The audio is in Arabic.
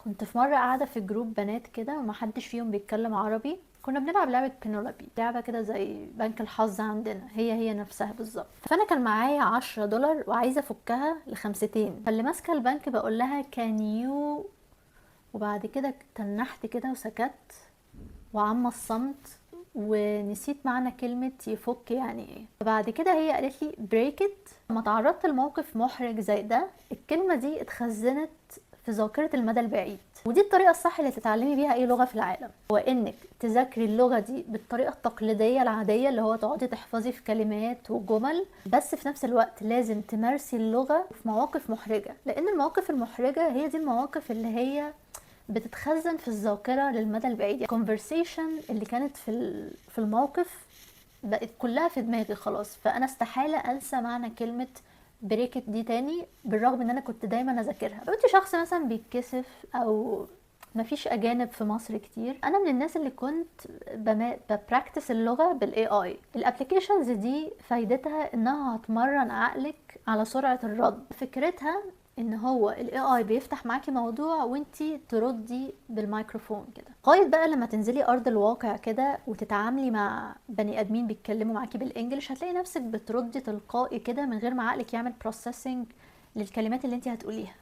كنت في مرة قاعدة في جروب بنات كده ومحدش فيهم بيتكلم عربي. كنا بنلعب لعبة بينولابي، لعبة كده زي بنك الحظ عندنا، هي نفسها بالظبط. فأنا كان معايا $10 وعايزة أفكها ل2، فاللي ماسكة البنك بقول لها كان يو، وبعد كده تنحت كده وسكت وعم الصمت ونسيت معنى كلمة يفك يعني ايه. فبعد كده هي قالت لي بريكت. لما تعرضت لموقف محرج زي ده، الكلمة دي اتخزنت في ذاكرة المدى البعيد. ودي الطريقة الصح اللي تتعلمي بيها اي لغة في العالم، هو انك تذاكري اللغة دي بالطريقة التقليدية العادية، اللي هو تقعدي تحفظي في كلمات وجمل، بس في نفس الوقت لازم تمارسي اللغة في مواقف محرجة، لان المواقف المحرجة هي دي المواقف اللي هي بتتخزن في الذاكرة للمدى البعيد. conversation اللي كانت في الموقف بقت كلها في دماغي خلاص، فانا استحالة انسى معنى كلمة بريكت دي تاني، بالرغم ان انا كنت دايما اذاكرها. لو انت شخص مثلا بيتكسف او مفيش اجانب في مصر كتير، انا من الناس اللي كنت ببراكتس اللغه بالاي اي. الابلكيشنز دي فايدتها انها هتمرن عقلك على سرعه الرد. فكرتها ان هو الاي اي بيفتح معاكي موضوع وانتي تردي بالميكروفون كده، لغايه بقى لما تنزلي ارض الواقع كده وتتعاملي مع بني ادمين بيتكلموا معاكي بالانجلش، هتلاقي نفسك بتردي تلقائي كده من غير ما عقلك يعمل بروسيسنج للكلمات اللي انتي هتقوليها.